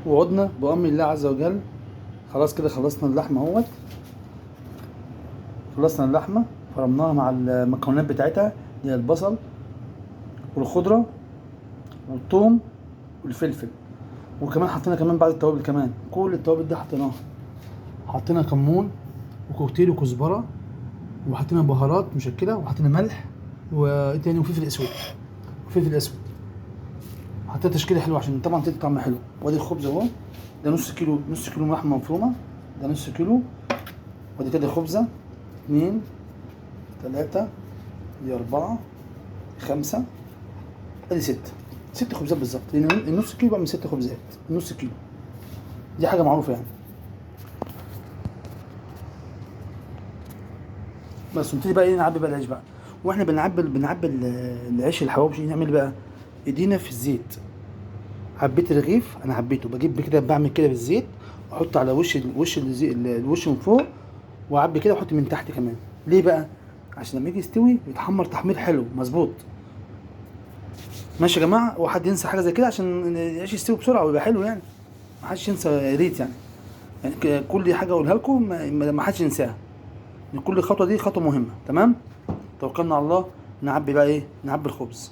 وعدنا بأمر الله عز وجل. خلاص كده خلصنا اللحمة اهوت. خلصنا اللحمة فرمناها مع المكونات بتاعتها اللي هي البصل والخضرة والثوم والفلفل، وكمان حطينا كمان بعض التوابل كمان. كل التوابل دي حطيناها، حطينا كمون وكوكتيل وكزبرة، وحطينا بهارات مشكلة، وحطينا ملح وايه تاني وفلفل اسود. حطيت تشكيله حلوه عشان طبعا تدي طعم حلو. وادي الخبز اهو، ده نص كيلو لحمه مفرومه، ده نص كيلو. وادي كده خبزه 2 3 دي 4 5 ادي 6 خبزات بالظبط، لان النص كيلو بقى من 6 خبزات. النص كيلو دي حاجه معروفه يعني. بس نبتدي بقى ايه، نعبي بقى العيش بقى. واحنا بنعبي العيش الحواوشي نعمل بقى ايدينا في الزيت. حبيت الرغيف، انا حبيته بجيب كده، بعمل كده بالزيت واحط على الوش من فوق، واعبي كده واحط من تحت كمان. ليه بقى؟ عشان لما يجي يستوي يتحمر تحمير حلو مظبوط. ماشي يا جماعه؟ وحد ينسى حاجه زي كده عشان العيش يستوي بسرعه ويبقى حلو يعني؟ ما حدش ينسى يا ريت يعني. كل حاجه اقولها لكم ما حدش ينساها. كل خطوه دي خطوه مهمه. تمام؟ توكلنا على الله. نعبي بقى ايه؟ نعبي الخبز.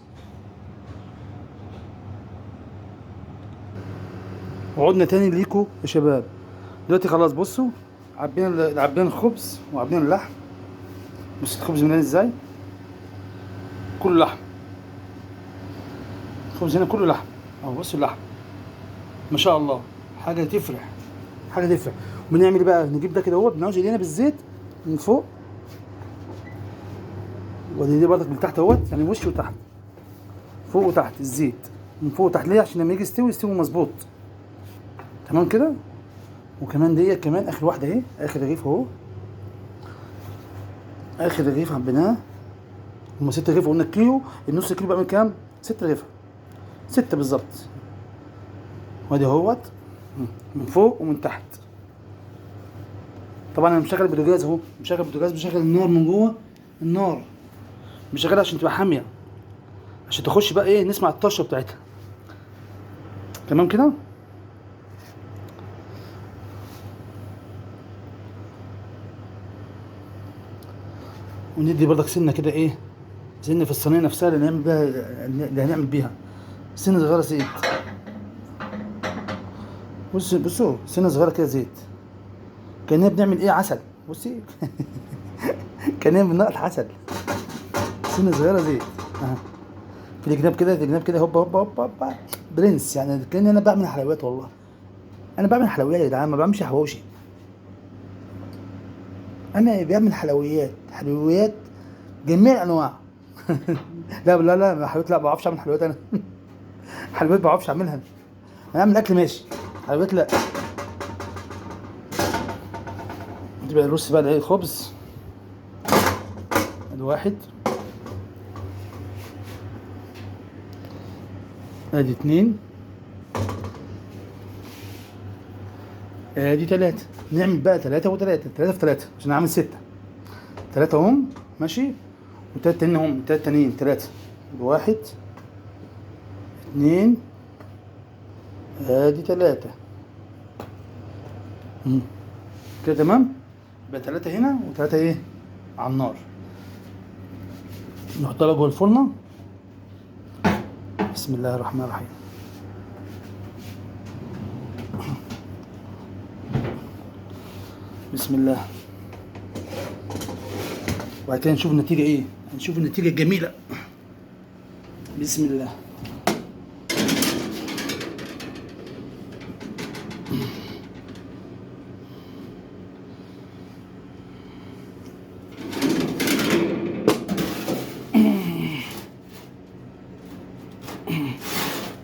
وعدنا تاني ليكو يا شباب. دلوقتي خلاص بصوا، عبينا الخبز وعبينا اللحم. بص الخبز مليان ازاي، كله لحم. الخبز هنا كله لحم اهو. بصوا اللحم ما شاء الله، حاجه تفرح. وبنعمل ايه بقى؟ نجيب ده كده اهو، بنعوج ايدينا بالزيت من فوق، ودي دي برضك من تحت اهوت، يعني وش وتحت، فوق وتحت الزيت من فوق وتحت. ليه؟ عشان لما يجي يستوي مظبوط. تمام كده؟ وكمان ديت كمان اخر واحده اهي، اخر رغيف اهو. اخر رغيف عبيناه. هما 6 رغيف قلنا الكيلو، النص كيلو بيعمل كام؟ 6 رغيف، 6 بالظبط. وادي اهوت من فوق ومن تحت. طبعا انا مشغل البوتاجاز اهو، مشغل النار من جوه. النار مشغلها عشان تبقى حاميه، عشان تخش بقى ايه، نسمع الطشه بتاعتها. تمام كده؟ وندي برضك سنه كده ايه، سنه في الصينيه نفسها اللي هنعمل بيها سنه صغيره زيت. بصوا سنه صغيره كده زيت، كأننا بنعمل ايه، عسل. بصي كأننا بننقط عسل. سنه صغيره زيت في الجناب كده هوبا هوبا هوبا هوبا. برنس يعني، كأني انا بعمل حلويات. والله انا بعمل حلويات يا جدعان، ما بعملش حواوشي. انا بعمل حلويات جميع الانواع لا حلويات لا، ما بعرفش اعمل حلويات انا حلويات ما بعرفش اعملها. انا اعمل اكل ماشي، حلويات لا. دي بقى الرز بقى، ايه، الخبز. ادي 1 ادي 2 ادي 3. نعمل بقى 3 في 3 عشان اعمل 6. 3 اهم ماشي، و3 تانيين اهم، 3 تانيين 3. 1 2 ادي 3 كده. تمام؟ يبقى 3 هنا و3 ايه على النار. نحطها بقى جوه الفرن. بسم الله الرحمن الرحيم. بسم الله. وبعد كده نشوف النتيجة ايه، هنشوف النتيجة الجميلة. بسم الله.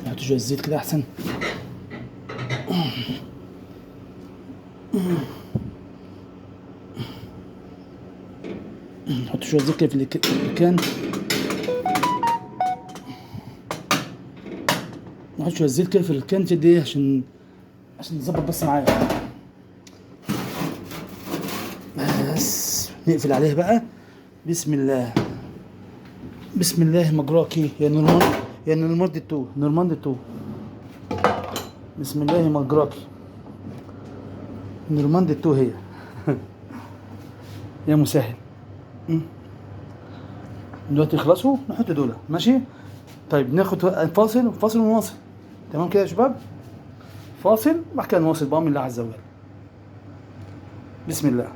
نحط شوية زيت كده احسن. نحط شوية زيت كده في المكان. نحط شوية زيت كده في الكان كده ايه، عشان نظبط بس معايا. بس نقفل عليها بقى. بسم الله. بسم الله مجراكي يا نورماند التو. بسم الله مجراك. نورماند التو هي. يا مسهل. دلوقتي يخلصوا نحط دول ماشي. طيب ناخد فاصل ونواصل. تمام كده يا شباب. فاصل وبعد كده نواصل بأمر الله عز وجل. بسم الله.